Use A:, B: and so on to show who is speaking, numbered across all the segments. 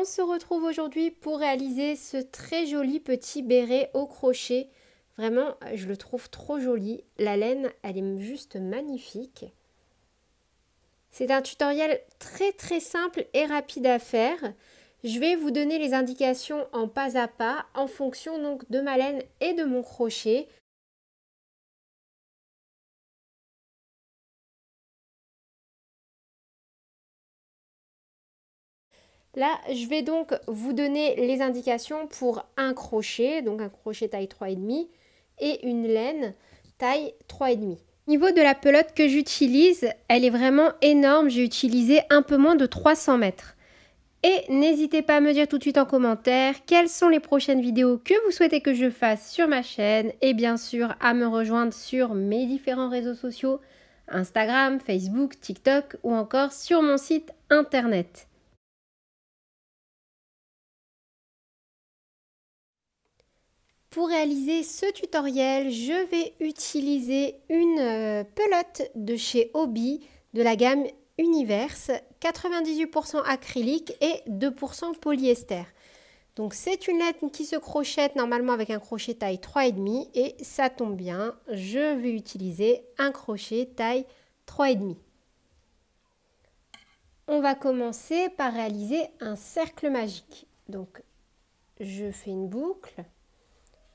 A: se retrouve aujourd'hui pour réaliser ce très joli petit béret au crochet. Vraiment, je le trouve trop joli. La laine, elle est juste magnifique. C'est un tutoriel très simple et rapide à faire. Je vais vous donner les indications en pas à pas en fonction donc de ma laine et de mon crochet. Là, je vais donc vous donner les indications pour un crochet, donc un crochet taille 3,5 et une laine taille 3,5. Au niveau de la pelote que j'utilise, elle est vraiment énorme. J'ai utilisé un peu moins de 300 mètres. Et n'hésitez pas à me dire tout de suite en commentaire quelles sont les prochaines vidéos que vous souhaitez que je fasse sur ma chaîne et bien sûr à me rejoindre sur mes différents réseaux sociaux, Instagram, Facebook, TikTok ou encore sur mon site internet. Pour réaliser ce tutoriel, je vais utiliser une pelote de chez Hobbii de la gamme Universe, 98% acrylique et 2% polyester. Donc c'est une laine qui se crochette normalement avec un crochet taille 3,5 et ça tombe bien, je vais utiliser un crochet taille 3,5. On va commencer par réaliser un cercle magique. Donc je fais une boucle.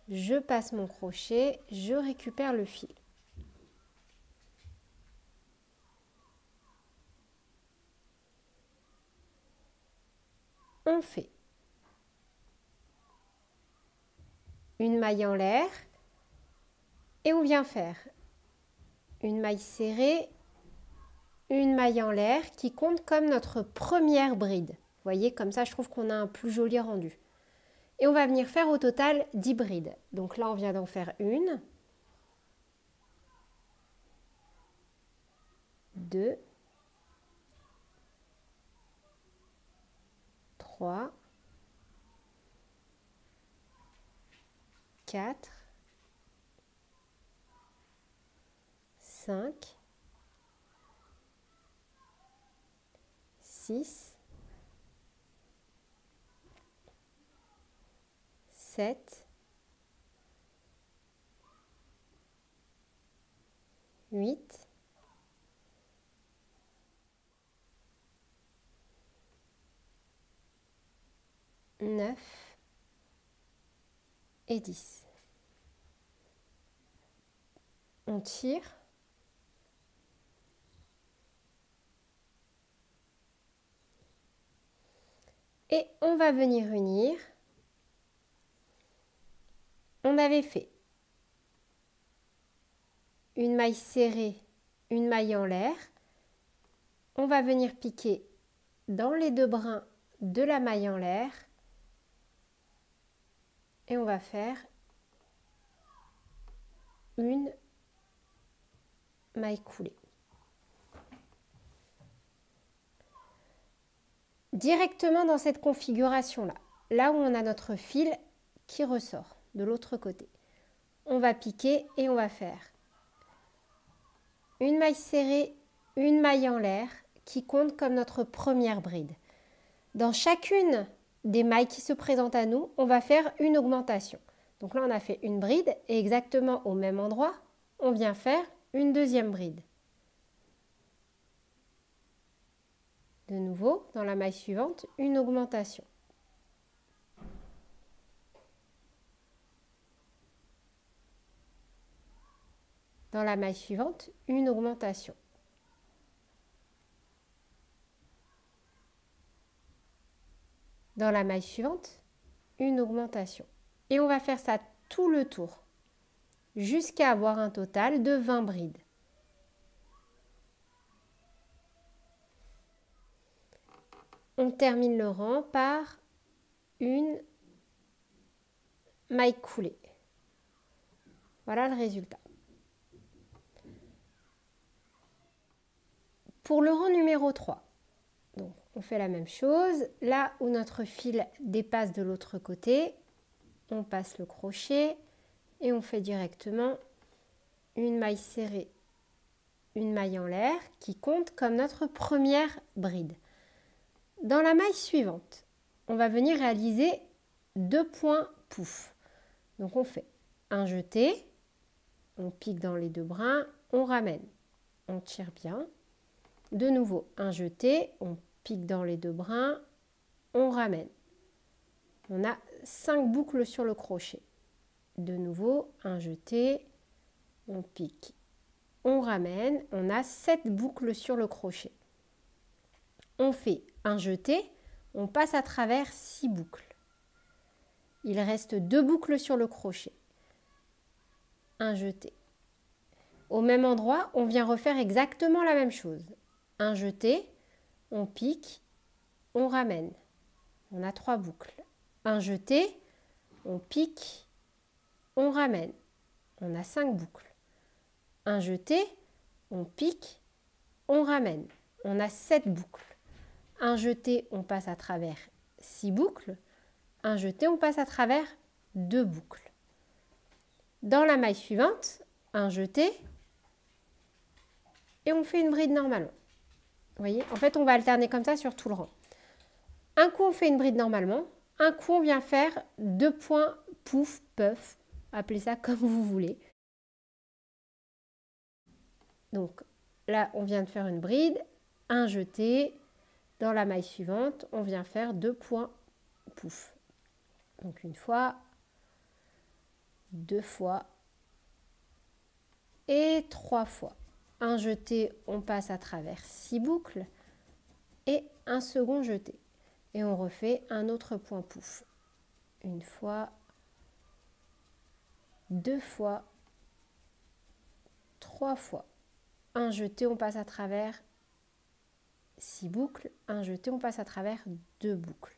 A: Je passe mon crochet, je récupère le fil. On fait une maille en l'air et on vient faire une maille serrée, une maille en l'air qui compte comme notre première bride. Vous voyez, comme ça je trouve qu'on a un plus joli rendu. Et on va venir faire au total 10 brides. Donc là on vient d'en faire une, 2, 3, 4, 5, 6, 7, 8, 9 et 10. On tire. Et on va venir unir. On avait fait une maille serrée, une maille en l'air. On va venir piquer dans les deux brins de la maille en l'air. Et on va faire une maille coulée. Directement dans cette configuration-là, là où on a notre fil qui ressort de l'autre côté, on va piquer et on va faire une maille serrée, une maille en l'air qui compte comme notre première bride. Dans chacune des mailles qui se présentent à nous, on va faire une augmentation. Donc là, on a fait une bride et exactement au même endroit, on vient faire une deuxième bride. De nouveau, dans la maille suivante, une augmentation. Dans la maille suivante, une augmentation. Dans la maille suivante, une augmentation. Et on va faire ça tout le tour, jusqu'à avoir un total de 20 brides. On termine le rang par une maille coulée. Voilà le résultat. Pour le rang numéro 3, donc on fait la même chose. Là où notre fil dépasse de l'autre côté, on passe le crochet et on fait directement une maille serrée, une maille en l'air qui compte comme notre première bride. Dans la maille suivante, on va venir réaliser 2 points pouf. Donc on fait un jeté, on pique dans les 2 brins, on ramène, on tire bien. De nouveau un jeté, on pique dans les 2 brins, on ramène. On a 5 boucles sur le crochet. De nouveau un jeté, on pique, on ramène, on a 7 boucles sur le crochet. On fait un jeté, on passe à travers 6 boucles. Il reste 2 boucles sur le crochet. Un jeté. Au même endroit, on vient refaire exactement la même chose. Un jeté, on pique, on ramène. On a 3 boucles. Un jeté, on pique, on ramène. On a 5 boucles. Un jeté, on pique, on ramène. On a 7 boucles. Un jeté, on passe à travers 6 boucles. Un jeté, on passe à travers 2 boucles. Dans la maille suivante, un jeté et on fait une bride normalement. Vous voyez, en fait, on va alterner comme ça sur tout le rang. Un coup, on fait une bride normalement. Un coup, on vient faire 2 points pouf, puff. Appelez ça comme vous voulez. Donc là, on vient de faire une bride, un jeté. Dans la maille suivante, on vient faire 2 points pouf. Donc une fois, 2 fois et 3 fois. Un jeté, on passe à travers 6 boucles et un second jeté. Et on refait un autre point pouf. Une fois, 2 fois, 3 fois. Un jeté, on passe à travers 6 boucles. Un jeté, on passe à travers 2 boucles.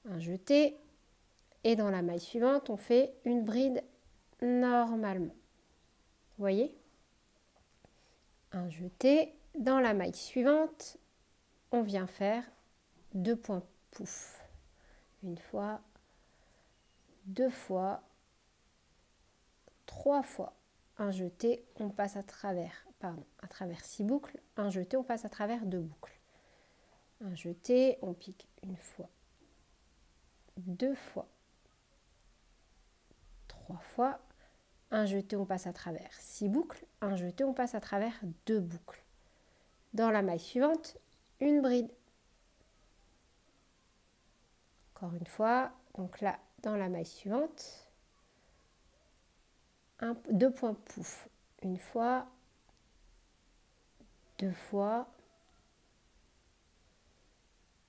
A: Un jeté. Et dans la maille suivante, on fait une bride normalement. Vous voyez? Un jeté. Dans la maille suivante, on vient faire 2 points pouf. Une fois, 2 fois, 3 fois. Un jeté, on passe à travers 6 boucles. Un jeté, on passe à travers 2 boucles. Un jeté, on pique une fois, 2 fois, 3 fois. Un jeté, on passe à travers 6 boucles. Un jeté, on passe à travers 2 boucles. Dans la maille suivante, une bride. Encore une fois, donc là, dans la maille suivante, 2 points pouf. Une fois, 2 fois,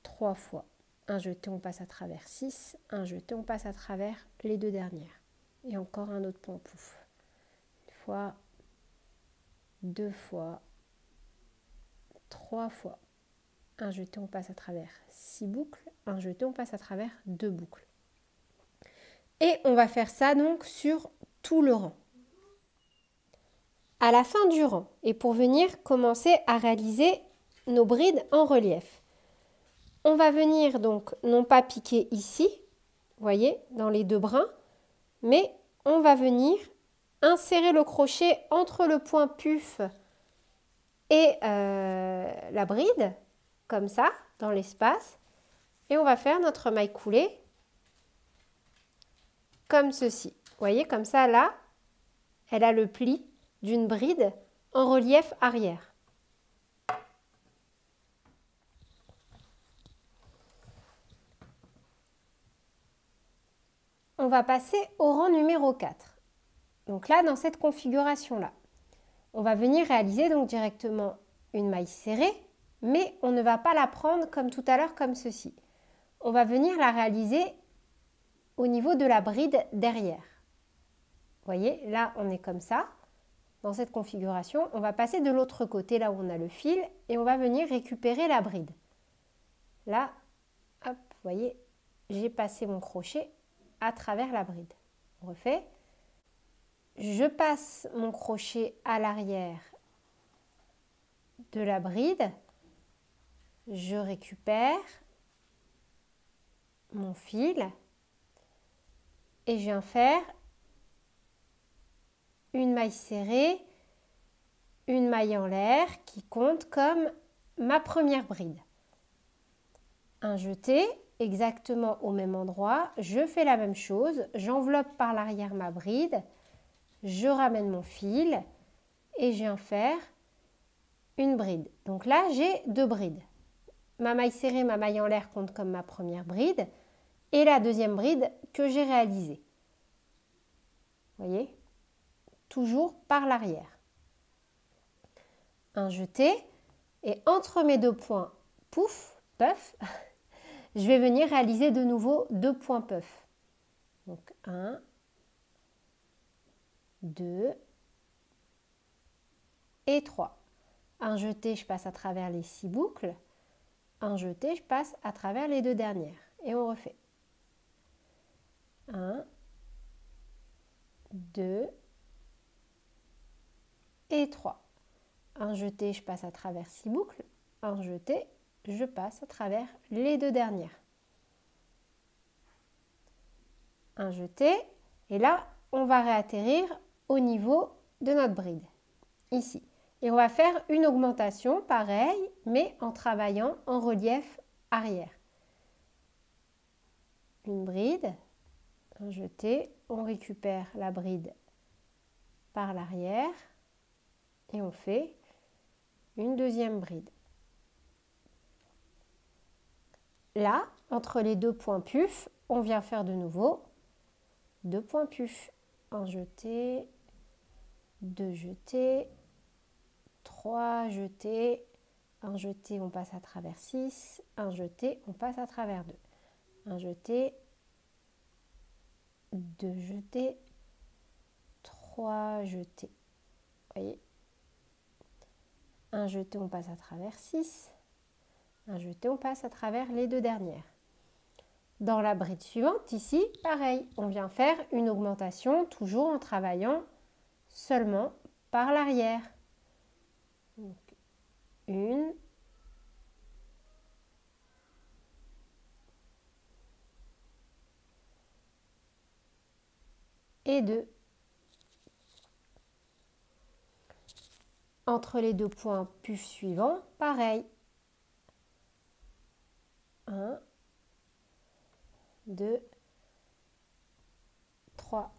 A: 3 fois. Un jeté, on passe à travers 6. Un jeté, on passe à travers les 2 dernières. Et encore un autre point pouf. Une fois, 2 fois, 3 fois. Un jeté, on passe à travers 6 boucles. Un jeté, on passe à travers 2 boucles. Et on va faire ça donc sur tout le rang. À la fin du rang, et pour venir commencer à réaliser nos brides en relief, on va venir donc non pas piquer ici, vous voyez, dans les 2 brins, mais on va venir insérer le crochet entre le point puf et la bride, comme ça, dans l'espace. Et on va faire notre maille coulée comme ceci. Vous voyez, comme ça, là, elle a le pli d'une bride en relief arrière. On va passer au rang numéro 4. Donc là, dans cette configuration-là, on va venir réaliser donc directement une maille serrée, mais on ne va pas la prendre comme tout à l'heure, comme ceci. On va venir la réaliser au niveau de la bride derrière. Vous voyez, là, on est comme ça. Dans cette configuration, on va passer de l'autre côté, là où on a le fil, et on va venir récupérer la bride. Là, hop, vous voyez, j'ai passé mon crochet à travers la bride. On refait. Je passe mon crochet à l'arrière de la bride. Je récupère mon fil et je viens faire une maille serrée, une maille en l'air qui compte comme ma première bride. Un jeté, exactement au même endroit, je fais la même chose, j'enveloppe par l'arrière ma bride, je ramène mon fil et je viens faire une bride. Donc là, j'ai 2 brides. Ma maille serrée, ma maille en l'air compte comme ma première bride et la deuxième bride que j'ai réalisée. Vous voyez? Toujours par l'arrière. Un jeté et entre mes 2 points, pouf, puff, je vais venir réaliser de nouveau 2 points puff. Donc 1, 2 et 3. Un jeté, je passe à travers les 6 boucles. Un jeté, je passe à travers les 2 dernières. Et on refait. 1, 2 et 3. Un jeté, je passe à travers 6 boucles. Un jeté, je passe à travers les 2 dernières. Un jeté, et là, on va réatterrir au niveau de notre bride, ici. Et on va faire une augmentation, pareil, mais en travaillant en relief arrière. Une bride, un jeté, on récupère la bride par l'arrière et on fait une deuxième bride. Là, entre les 2 points puff, on vient faire de nouveau 2 points puff. Un jeté, 2 jetés, 3 jetés, un jeté, on passe à travers 6, un jeté, on passe à travers 2. Un jeté, 2 jetés, 3 jetés. Vous voyez? Un jeté, on passe à travers 6. Un jeté, on passe à travers les 2 dernières. Dans la bride suivante, ici, pareil, on vient faire une augmentation, toujours en travaillant seulement par l'arrière. Donc, 1, et 2. Entre les 2 points puff suivants, pareil. 1, 2, 3.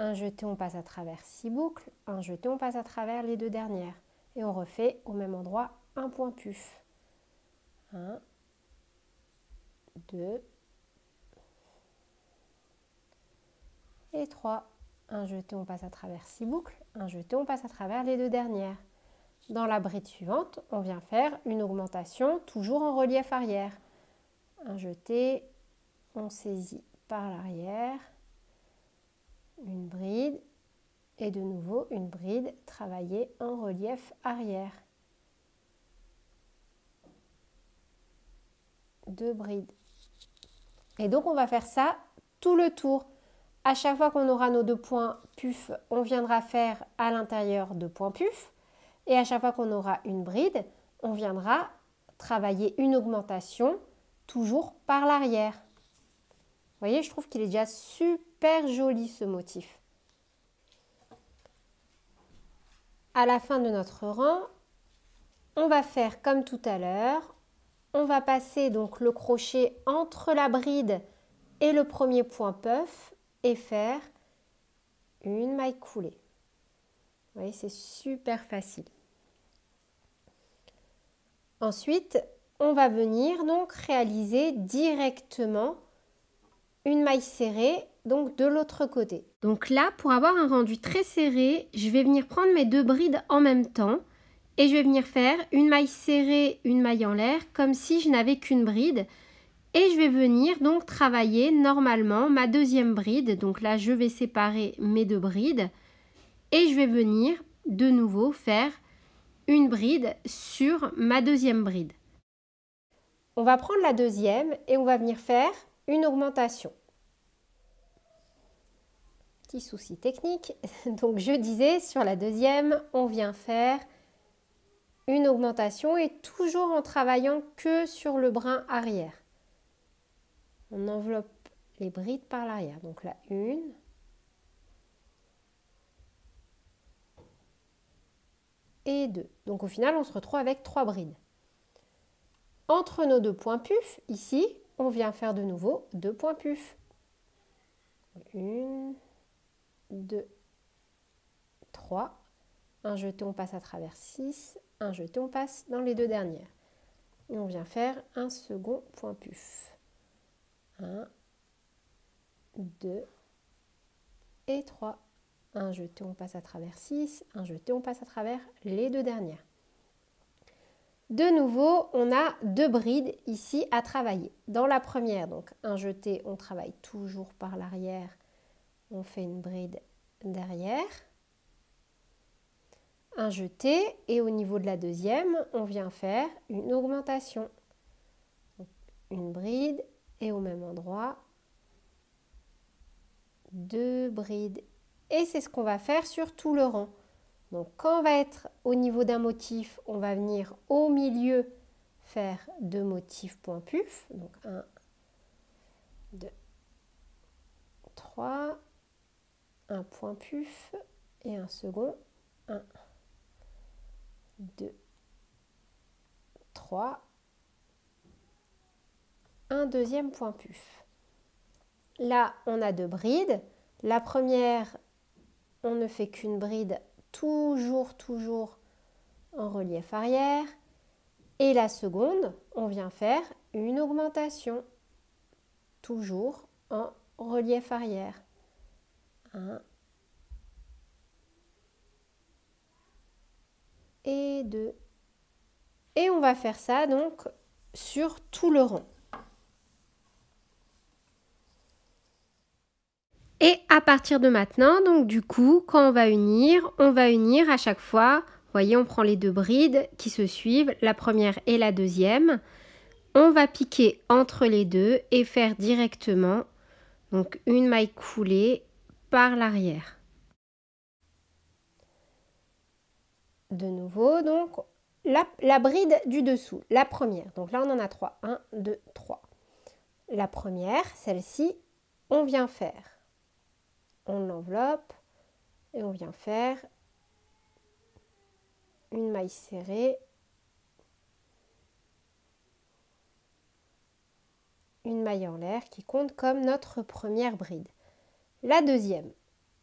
A: Un jeté, on passe à travers 6 boucles. Un jeté, on passe à travers les 2 dernières. Et on refait au même endroit un point puff. 1, 2 et 3. Un jeté, on passe à travers 6 boucles. Un jeté, on passe à travers les 2 dernières. Dans la bride suivante, on vient faire une augmentation, toujours en relief arrière. Un jeté, on saisit par l'arrière, une bride et de nouveau une bride travaillée en relief arrière. 2 brides. Et donc on va faire ça tout le tour. À chaque fois qu'on aura nos 2 points puff, on viendra faire à l'intérieur 2 points puff. Et à chaque fois qu'on aura une bride, on viendra travailler une augmentation, toujours par l'arrière. Vous voyez, je trouve qu'il est déjà super joli ce motif. À la fin de notre rang, on va faire comme tout à l'heure. On va passer donc le crochet entre la bride et le premier point puff et faire une maille coulée. Vous voyez, c'est super facile. Ensuite, on va venir donc réaliser directement une maille serrée, donc de l'autre côté. Donc là, pour avoir un rendu très serré, je vais venir prendre mes 2 brides en même temps et je vais venir faire une maille serrée, une maille en l'air, comme si je n'avais qu'une bride. Et je vais venir donc travailler normalement ma deuxième bride. Donc là, je vais séparer mes 2 brides et je vais venir de nouveau faire une bride sur ma deuxième bride. On va prendre la deuxième et on va venir faire une augmentation. Petit souci technique. Donc je disais, sur la deuxième, on vient faire une augmentation et toujours en travaillant que sur le brin arrière. On enveloppe les brides par l'arrière. Donc là, 1, et 2. Donc au final, on se retrouve avec 3 brides. entre nos 2 points puf, ici, on vient faire de nouveau 2 points puf. 1, 2, 3. Un jeté, on passe à travers 6. Un jeté, on passe dans les 2 dernières. Et on vient faire un second point puf. 1, 2 et 3. Un jeté, on passe à travers 6. Un jeté, on passe à travers les 2 dernières. De nouveau, on a 2 brides ici à travailler. Dans la première, donc un jeté, on travaille toujours par l'arrière. On fait une bride derrière. Un jeté et au niveau de la deuxième, on vient faire une augmentation. Donc, une bride et au même endroit, 2 brides. Et c'est ce qu'on va faire sur tout le rang. Donc quand on va être au niveau d'un motif, on va venir au milieu faire 2 motifs point puf. Donc 1, 2, 3, un point puf et un second, 1, 2, 3, un deuxième point puf. Là, on a 2 brides. La première, on ne fait qu'une bride toujours en relief arrière. Et la seconde, on vient faire une augmentation, toujours en relief arrière. 1 et 2. Et on va faire ça donc sur tout le rang. Et à partir de maintenant, donc du coup, quand on va unir à chaque fois. Vous voyez, on prend les 2 brides qui se suivent, la première et la deuxième. On va piquer entre les 2 et faire directement donc une maille coulée par l'arrière. De nouveau, donc la bride du dessous, la première. Donc là, on en a 3. 1, 2, 3. La première, celle-ci, on vient faire. On l'enveloppe et on vient faire une maille serrée, une maille en l'air qui compte comme notre première bride. La deuxième,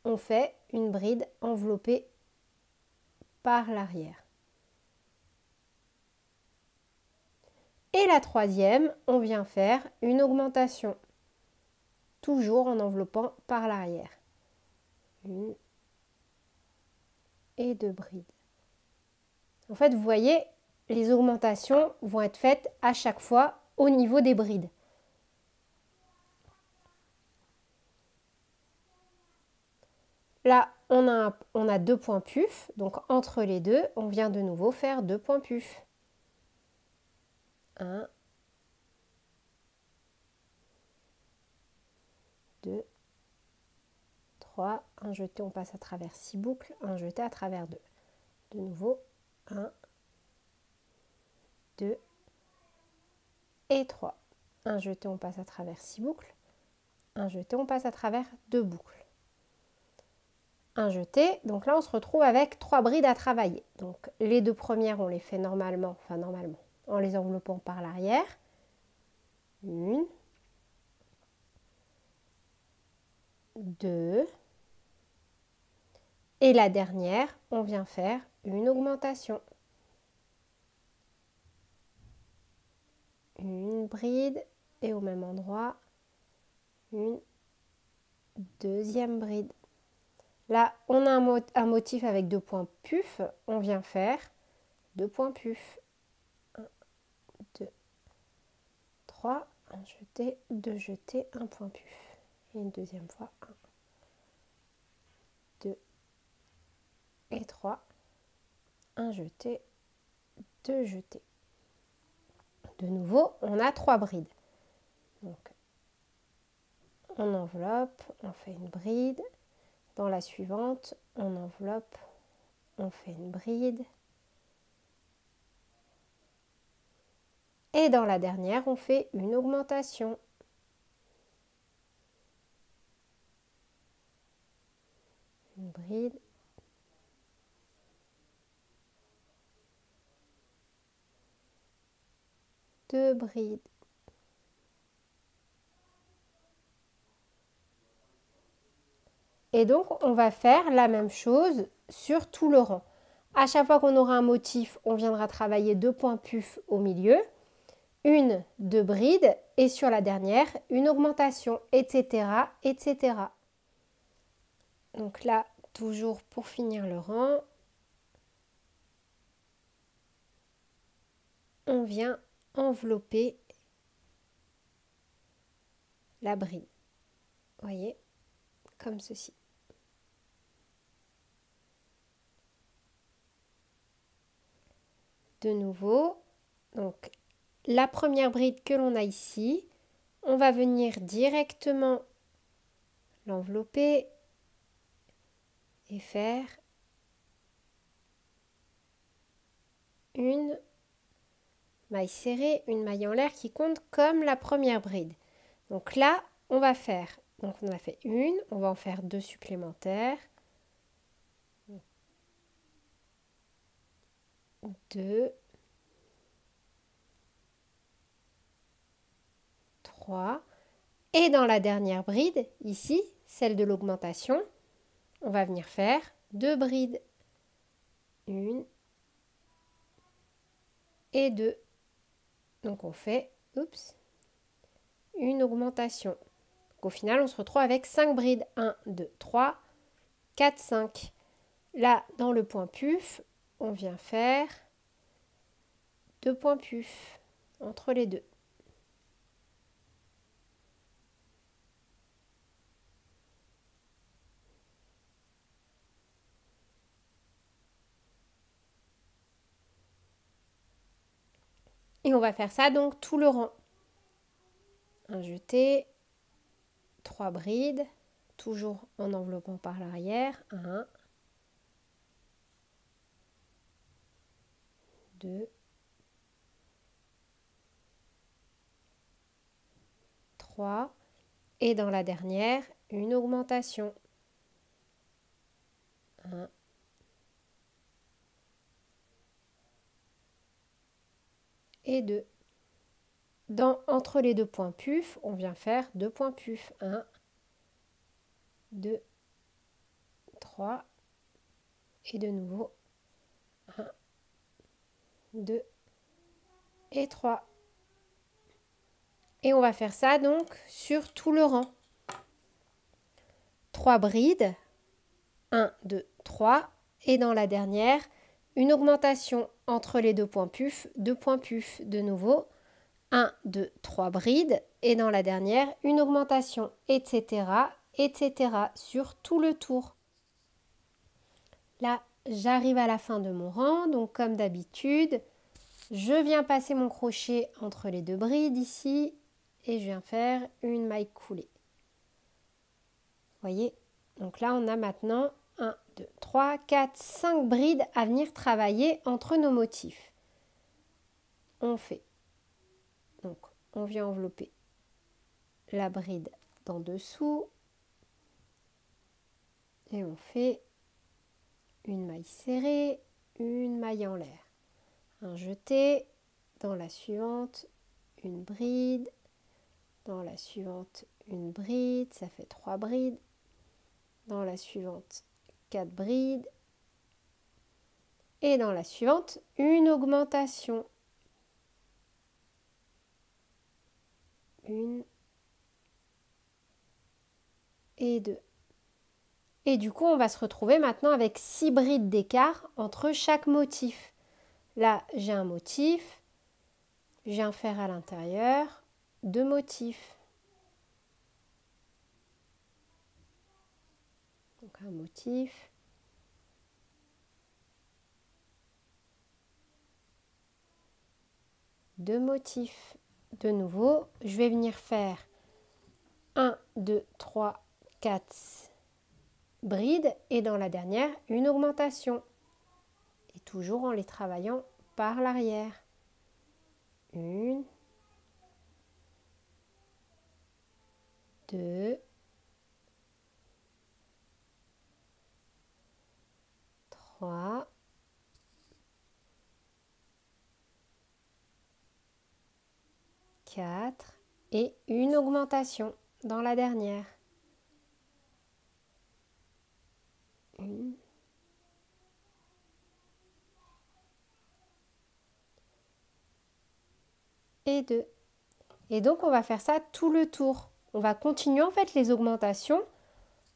A: on fait une bride enveloppée par l'arrière. Et la troisième, on vient faire une augmentation, toujours en enveloppant par l'arrière. 1 et 2 brides. En fait, vous voyez, les augmentations vont être faites à chaque fois au niveau des brides. Là, on a 2 points puf, donc entre les deux, on vient de nouveau faire 2 points puf. 1, 2, 3, un jeté, on passe à travers 6 boucles, un jeté à travers 2. De nouveau, 1, 2 et 3. Un jeté, on passe à travers 6 boucles, un jeté, on passe à travers 2 boucles. Un jeté, donc là on se retrouve avec 3 brides à travailler. Donc les 2 premières, on les fait normalement, en les enveloppant par l'arrière. 1, 2, et la dernière, on vient faire une augmentation. Une bride et au même endroit, une deuxième bride. Là, on a un motif avec 2 points puf, on vient faire 2 points puf. 1, 2, 3, un jeté, 2 jetés, un point puf. Et une deuxième fois, 1, 2 et 3, un jeté, 2 jetés. De nouveau, on a 3 brides. Donc, on enveloppe, on fait une bride. Dans la suivante, on enveloppe, on fait une bride. Et dans la dernière, on fait une augmentation. Une bride. 2 brides. Et donc, on va faire la même chose sur tout le rang. À chaque fois qu'on aura un motif, on viendra travailler 2 points puffs au milieu, une 2 brides et sur la dernière, une augmentation, etc., etc. Donc là, toujours pour finir le rang, on vient envelopper la bride. Vous voyez, comme ceci. De nouveau, donc la première bride que l'on a ici, on va venir directement l'envelopper et faire une maille serrée, une maille en l'air qui compte comme la première bride. Donc là, on va faire, donc on a fait une, on va en faire 2 supplémentaires. 2, 3. Et dans la dernière bride, ici, celle de l'augmentation, on va venir faire 2 brides. 1 et 2. Donc on fait, une augmentation. Donc au final, on se retrouve avec 5 brides. 1, 2, 3, 4, 5. Là, dans le point puff, on vient faire 2 points puff entre les deux. Et on va faire ça donc tout le rang. Un jeté, 3 brides, toujours en enveloppant par l'arrière. 1, 2, 3. Et dans la dernière, une augmentation. 1, et 2. Entre les 2 points puff, on vient faire 2 points puff. 1, 2, 3. Et de nouveau, 1, 2 et 3. Et on va faire ça donc sur tout le rang. 3 brides, 1, 2, 3. Et dans la dernière, une augmentation entre les 2 points puff, 2 points puff de nouveau. 1, 2, 3 brides. Et dans la dernière, une augmentation, etc., etc. sur tout le tour. Là, j'arrive à la fin de mon rang. Donc comme d'habitude, je viens passer mon crochet entre les 2 brides ici. Et je viens faire une maille coulée. Vous voyez, donc là on a maintenant 1, 2, 3, 4, 5 brides à venir travailler entre nos motifs. On fait, donc on vient envelopper la bride d'en dessous et on fait une maille serrée, une maille en l'air, un jeté, dans la suivante une bride, dans la suivante une bride, ça fait 3 brides, dans la suivante 4 brides et dans la suivante une augmentation. 1 et 2. Et du coup, on va se retrouver maintenant avec 6 brides d'écart entre chaque motif. Là, j'ai un motif, j'ai un fer à l'intérieur, 2 motifs. Donc un motif, deux motifs. De nouveau, je vais venir faire 1, 2, 3, 4 brides et dans la dernière, une augmentation. Et toujours en les travaillant par l'arrière. 1, 2, 3, 4, 4 et une augmentation dans la dernière. 1 et 2. Et donc on va faire ça tout le tour. On va continuer en fait les augmentations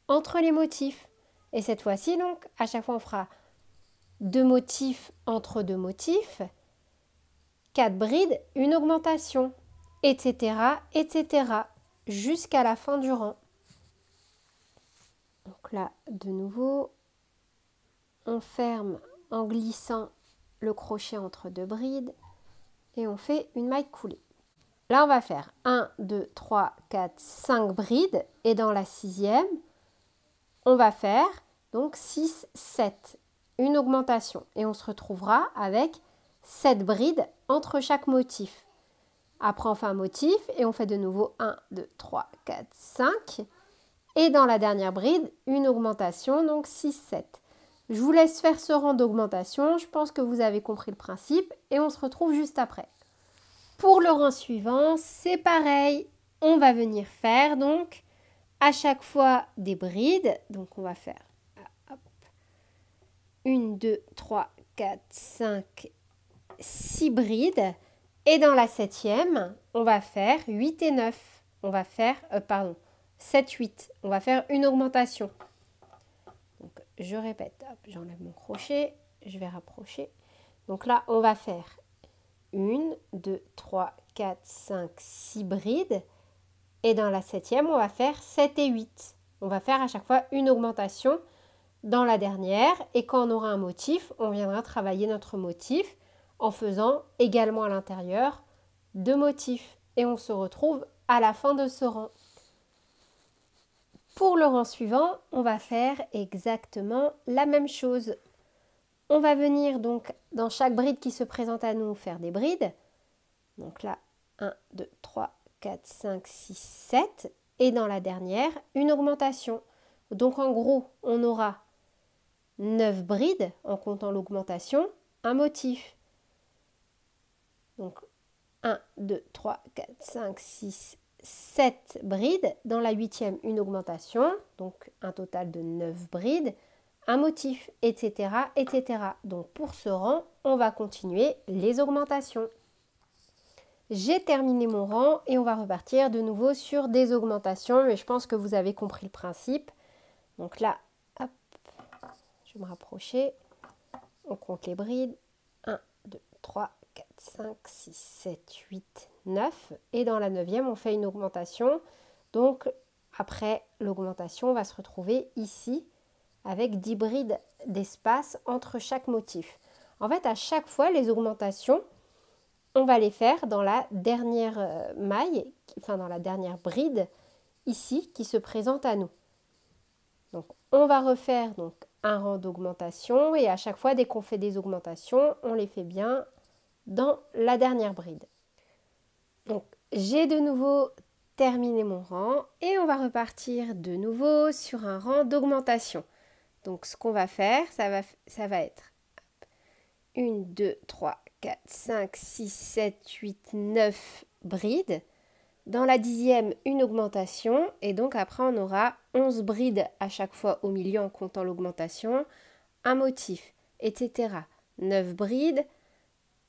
A: entre les motifs. Et cette fois-ci, donc, à chaque fois on fera 2 motifs entre 2 motifs, 4 brides, une augmentation, etc., etc., jusqu'à la fin du rang. Donc là, de nouveau, on ferme en glissant le crochet entre 2 brides et on fait une maille coulée. Là, on va faire 1, 2, 3, 4, 5 brides et dans la 6e, on va faire donc 6, 7, une augmentation et on se retrouvera avec 7 brides entre chaque motif. Après, on fait un motif et on fait de nouveau 1, 2, 3, 4, 5 et dans la dernière bride, une augmentation, donc 6, 7. Je vous laisse faire ce rang d'augmentation, je pense que vous avez compris le principe et on se retrouve juste après. Pour le rang suivant, c'est pareil, on va venir faire donc à chaque fois des brides, donc on va faire 1, 2, 3, 4, 5, 6 brides et dans la 7e, on va faire 8 et 9, on va faire, 7, 8, on va faire une augmentation. Donc je répète, j'enlève mon crochet, je vais rapprocher, donc là on va faire 1, 2, 3, 4, 5, 6 brides. Et dans la 7e, on va faire 7 et 8. On va faire à chaque fois une augmentation dans la dernière. Et quand on aura un motif, on viendra travailler notre motif en faisant également à l'intérieur 2 motifs. Et on se retrouve à la fin de ce rang. Pour le rang suivant, on va faire exactement la même chose. On va venir donc dans chaque bride qui se présente à nous faire des brides. Donc là, 1, 2, 3, 4, 5, 6, 7. Et dans la dernière, une augmentation. Donc en gros, on aura 9 brides en comptant l'augmentation, un motif. Donc 1, 2, 3, 4, 5, 6, 7 brides. Dans la 8e, une augmentation. Donc un total de 9 brides. Un motif, etc., etc. Donc pour ce rang, on va continuer les augmentations. J'ai terminé mon rang et on va repartir de nouveau sur des augmentations, mais je pense que vous avez compris le principe. Donc là, hop, je vais me rapprocher. On compte les brides. 1, 2, 3, 4, 5, 6, 7, 8, 9. Et dans la 9e, on fait une augmentation. Donc après l'augmentation, on va se retrouver ici avec 10 brides d'espace entre chaque motif. En fait, à chaque fois, les augmentations, on va les faire dans la dernière maille, enfin dans la dernière bride ici qui se présente à nous. Donc on va refaire donc un rang d'augmentation et à chaque fois dès qu'on fait des augmentations, on les fait bien dans la dernière bride. Donc j'ai de nouveau terminé mon rang et on va repartir de nouveau sur un rang d'augmentation. Donc ce qu'on va faire, ça va être 1, 2, 3, 4, 5, 6, 7, 8, 9 brides. Dans la 10e, une augmentation. Et donc après, on aura 11 brides à chaque fois au milieu en comptant l'augmentation. Un motif, etc. 9 brides.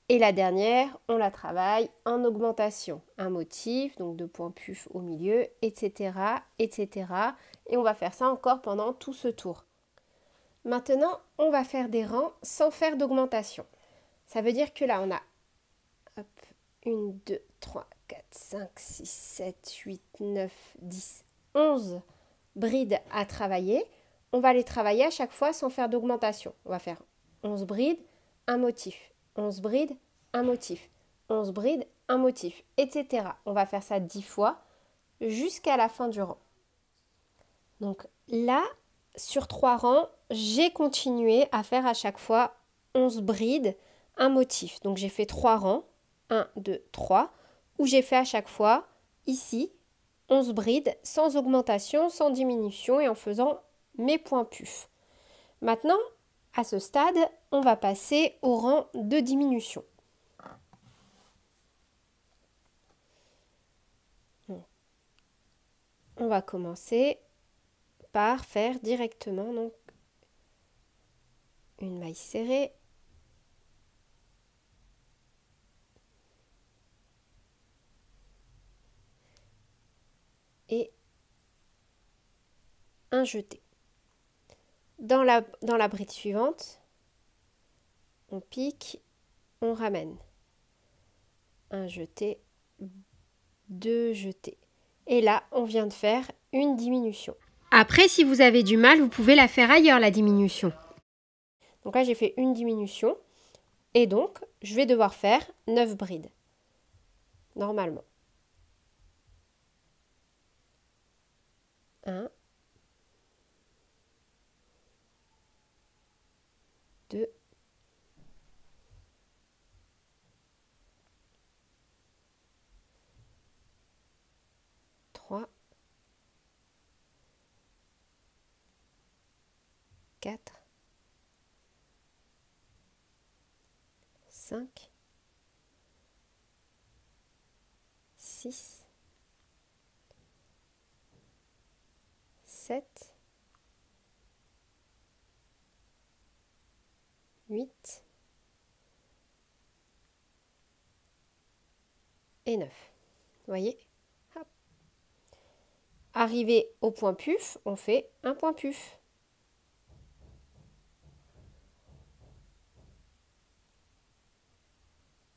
A: Et la dernière, on la travaille en augmentation. Un motif, donc 2 points puff au milieu, etc., etc. Et on va faire ça encore pendant tout ce tour. Maintenant, on va faire des rangs sans faire d'augmentation. Ça veut dire que là, on a 1, 2, 3, 4, 5, 6, 7, 8, 9, 10, 11 brides à travailler. On va les travailler à chaque fois sans faire d'augmentation. On va faire 11 brides, un motif. 11 brides, un motif. 11 brides, un motif, etc. On va faire ça 10 fois jusqu'à la fin du rang. Donc là, sur 3 rangs, j'ai continué à faire à chaque fois 11 brides, un motif. Donc j'ai fait 3 rangs, 1, 2, 3, où j'ai fait à chaque fois, ici, 11 brides, sans augmentation, sans diminution et en faisant mes points puff. Maintenant, à ce stade, on va passer au rang de diminution. on va commencer par faire directement donc une maille serrée. Et un jeté. Dans la bride suivante, on pique, on ramène. Un jeté, deux jetés. Et là, on vient de faire une diminution. Après, si vous avez du mal, vous pouvez la faire ailleurs, la diminution. Donc là, j'ai fait une diminution. Et donc, je vais devoir faire 9 brides. Normalement. 1, 2, 3, 4, 5, 6, 7, 8 et 9. Vous voyez? Hop. Arrivé au point puf, on fait un point puf.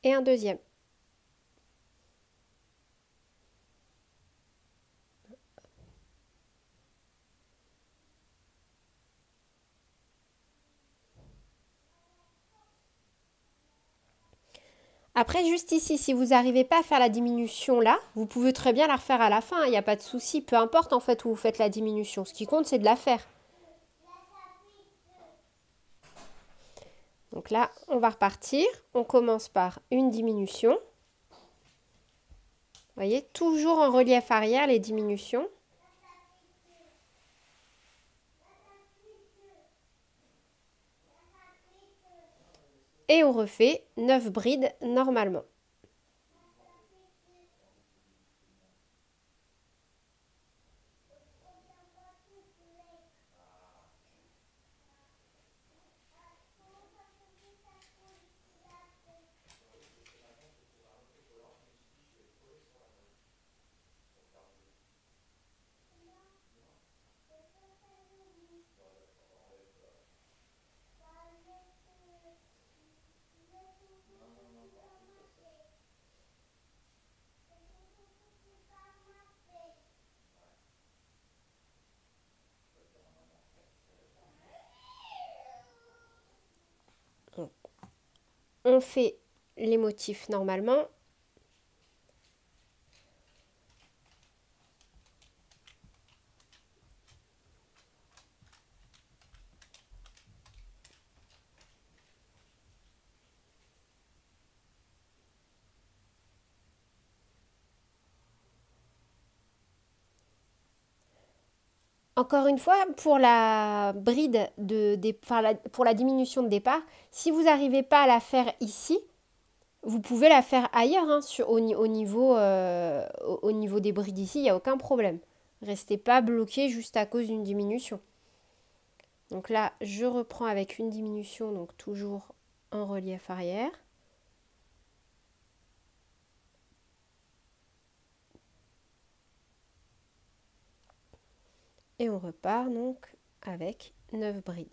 A: Et un deuxième. Après, juste ici, si vous n'arrivez pas à faire la diminution là, vous pouvez très bien la refaire à la fin, il n'y a pas de souci. Peu importe en fait où vous faites la diminution. Ce qui compte, c'est de la faire. Donc là, on va repartir. On commence par une diminution. Vous voyez, toujours en relief arrière, les diminutions. Et on refait 9 brides normalement. On fait les motifs normalement. Encore une fois, pour la bride pour la diminution de départ, si vous n'arrivez pas à la faire ici, vous pouvez la faire ailleurs, hein, au niveau des brides ici, il n'y a aucun problème. Restez pas bloqué juste à cause d'une diminution. Donc là, je reprends avec une diminution, donc toujours en relief arrière. Et on repart donc avec 9 brides.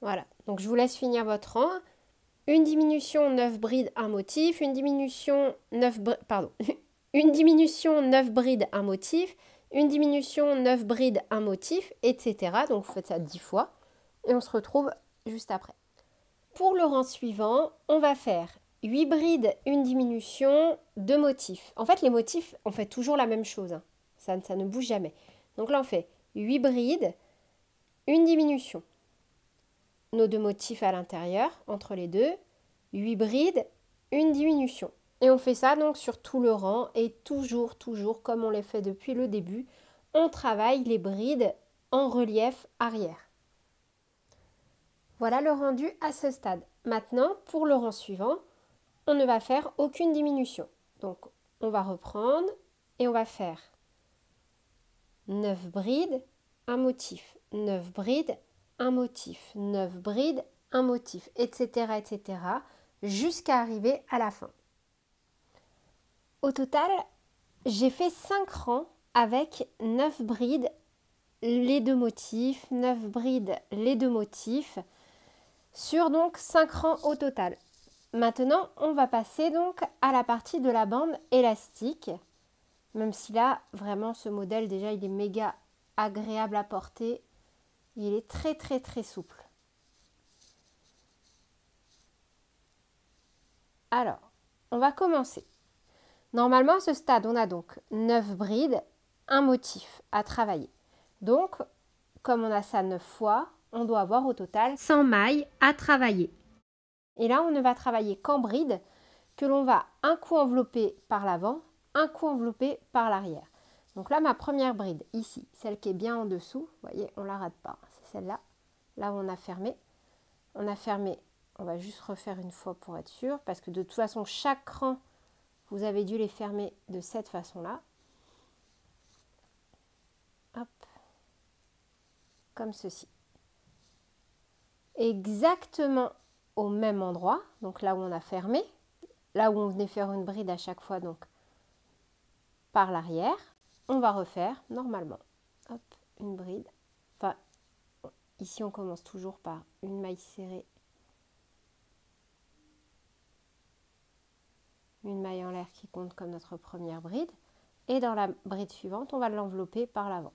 A: Voilà, donc je vous laisse finir votre rang. Une diminution, 9 brides, un motif. Une diminution, 9 une diminution, 9 brides, un motif. Une diminution, 9 brides, un motif, etc. Donc vous faites ça 10 fois. Et on se retrouve juste après. pour le rang suivant, on va faire 8 brides, une diminution, 2 motifs. En fait, les motifs, on fait toujours la même chose, hein. Ça ne bouge jamais. Donc là, on fait 8 brides, une diminution. Nos 2 motifs à l'intérieur, entre les deux, 8 brides, une diminution. Et on fait ça donc sur tout le rang et toujours, comme on les fait depuis le début, on travaille les brides en relief arrière. Voilà le rendu à ce stade. Maintenant, pour le rang suivant, on ne va faire aucune diminution. Donc, on va reprendre et on va faire 9 brides, un motif, 9 brides, un motif, 9 brides, un motif, etc., etc., jusqu'à arriver à la fin. Au total, j'ai fait 5 rangs avec 9 brides, les 2 motifs, 9 brides, les 2 motifs, sur donc 5 rangs au total. Maintenant, on va passer donc à la partie de la bande élastique, même si là, vraiment, ce modèle, déjà, il est méga agréable à porter. Il est très souple. Alors, on va commencer. Normalement, à ce stade, on a donc 9 brides, un motif à travailler. Donc, comme on a ça 9 fois, on doit avoir au total 100 mailles à travailler. Et là, on ne va travailler qu'en brides que l'on va un coup envelopper par l'avant, un coup enveloppé par l'arrière. Donc là, ma première bride, ici, celle qui est bien en dessous, vous voyez, on ne la rate pas, c'est celle-là, là où on a fermé. On a fermé, on va juste refaire une fois pour être sûr, parce que de toute façon, chaque rang, vous avez dû les fermer de cette façon-là. Hop, comme ceci. Exactement au même endroit, donc là où on a fermé, là où on venait faire une bride à chaque fois, donc par l'arrière, on va refaire normalement. Hop, une bride. Enfin, ici on commence toujours par une maille serrée, une maille en l'air qui compte comme notre première bride, et dans la bride suivante, on va l'envelopper par l'avant.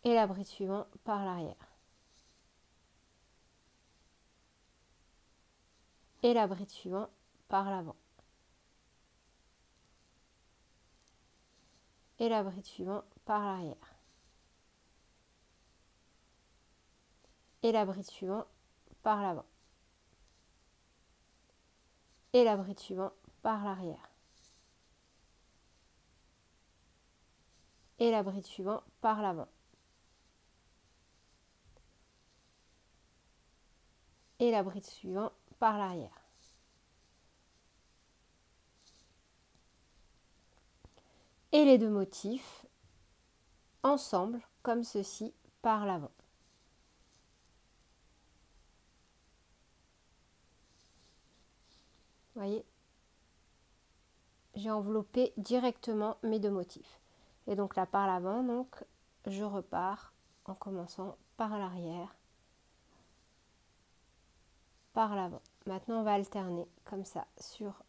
A: Et la bride suivante par l'arrière. Et la bride suivante par l'avant. Et la bride suivante par l'arrière. Et la bride suivante par l'avant. Et la bride suivante par l'arrière. Et la bride suivante par l'avant. Et la bride suivante par l'arrière. Et les 2 motifs ensemble, comme ceci, par l'avant. Vous voyez, j'ai enveloppé directement mes 2 motifs. Et donc là, par l'avant, donc, je repars en commençant par l'arrière, par l'avant. Maintenant, on va alterner comme ça sur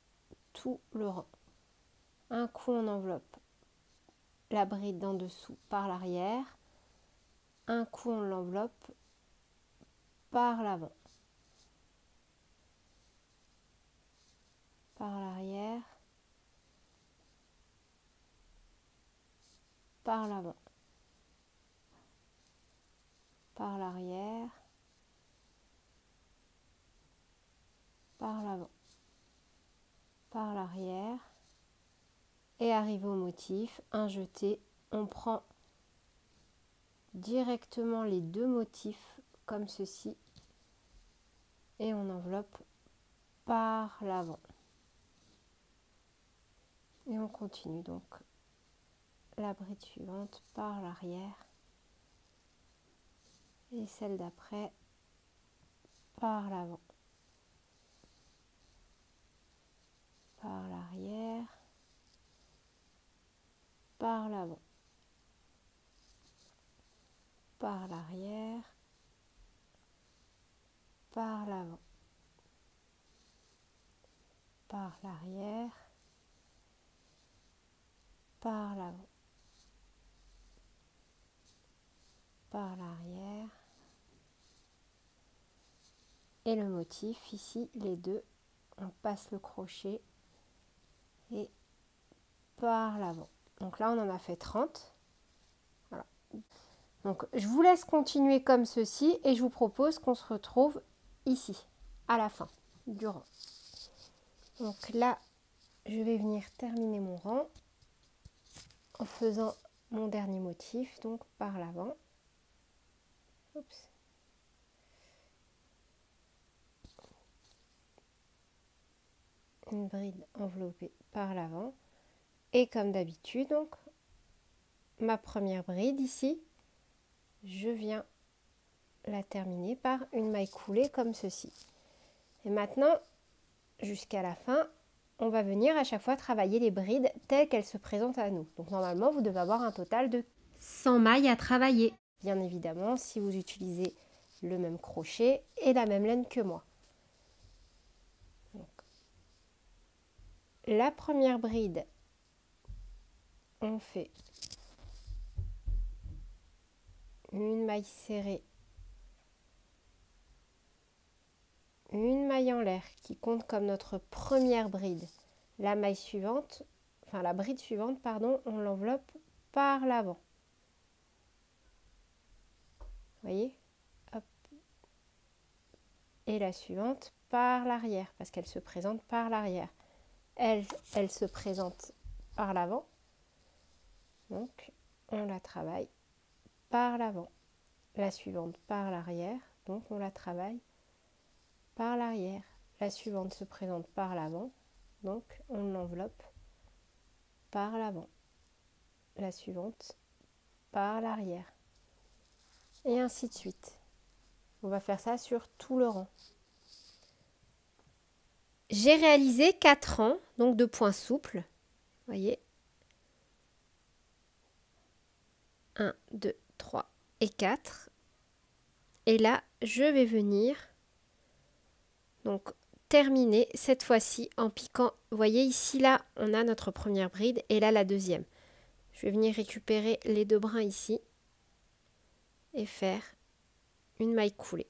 A: tout le rang. Un coup, on enveloppe la bride d'en dessous par l'arrière. Un coup, on l'enveloppe par l'avant. Par l'arrière. Par l'avant. Par l'arrière. Par l'avant. Par l'arrière. Et arrivé au motif, un jeté, on prend directement les 2 motifs comme ceci et on enveloppe par l'avant. Et on continue donc la bride suivante par l'arrière et celle d'après par l'avant, par l'arrière, par l'avant, par l'arrière, par l'avant, par l'arrière, par l'avant, par l'arrière. Et le motif, ici, les deux, on passe le crochet et par l'avant. Donc là, on en a fait 30. Voilà. Donc, je vous laisse continuer comme ceci et je vous propose qu'on se retrouve ici, à la fin du rang. Donc là, je vais venir terminer mon rang en faisant mon dernier motif, donc par l'avant. Oups. Une bride enveloppée par l'avant. Et comme d'habitude, donc, ma première bride ici, je viens la terminer par une maille coulée comme ceci. Et maintenant, jusqu'à la fin, on va venir à chaque fois travailler les brides telles qu'elles se présentent à nous. Donc normalement, vous devez avoir un total de 100 mailles à travailler. Bien évidemment, si vous utilisez le même crochet et la même laine que moi. Donc, la première bride, on fait une maille serrée, une maille en l'air qui compte comme notre première bride. La maille suivante, enfin la bride suivante, pardon, on l'enveloppe par l'avant. Voyez? Hop. Et la suivante par l'arrière, parce qu'elle se présente par l'arrière. Elle se présente par l'avant. Donc, on la travaille par l'avant. La suivante par l'arrière, donc on la travaille par l'arrière. La suivante se présente par l'avant, donc on l'enveloppe par l'avant. La suivante par l'arrière. Et ainsi de suite. On va faire ça sur tout le rang. J'ai réalisé 4 rangs, donc de points souples. Voyez. 1, 2, 3 et 4. Et là, je vais venir donc terminer cette fois-ci en piquant. Vous voyez ici, là, on a notre première bride et là, la deuxième. Je vais venir récupérer les deux brins ici et faire une maille coulée.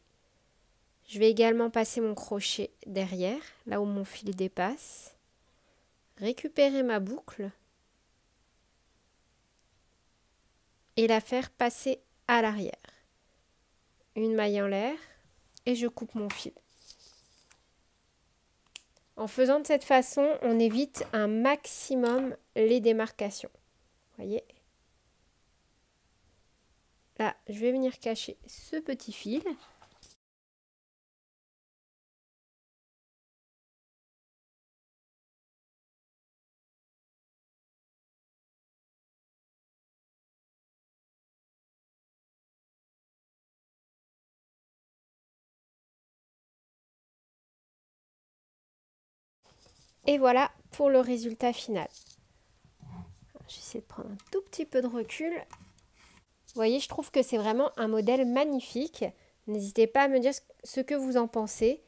A: Je vais également passer mon crochet derrière, là où mon fil dépasse. Récupérer ma boucle et la faire passer à l'arrière. Une maille en l'air et je coupe mon fil. En faisant de cette façon, on évite un maximum les démarcations. Voyez? Là, je vais venir cacher ce petit fil. Et voilà pour le résultat final. J'essaie de prendre un tout petit peu de recul. Vous voyez, je trouve que c'est vraiment un modèle magnifique. N'hésitez pas à me dire ce que vous en pensez.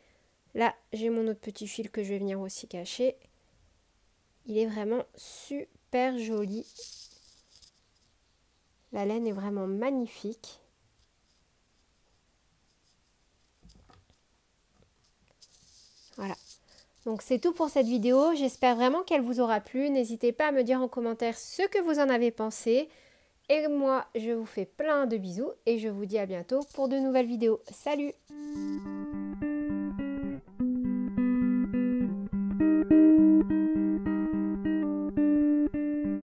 A: Là, j'ai mon autre petit fil que je vais venir aussi cacher. Il est vraiment super joli. La laine est vraiment magnifique. Voilà. Donc c'est tout pour cette vidéo. J'espère vraiment qu'elle vous aura plu. N'hésitez pas à me dire en commentaire ce que vous en avez pensé. Et moi, je vous fais plein de bisous et je vous dis à bientôt pour de nouvelles vidéos. Salut!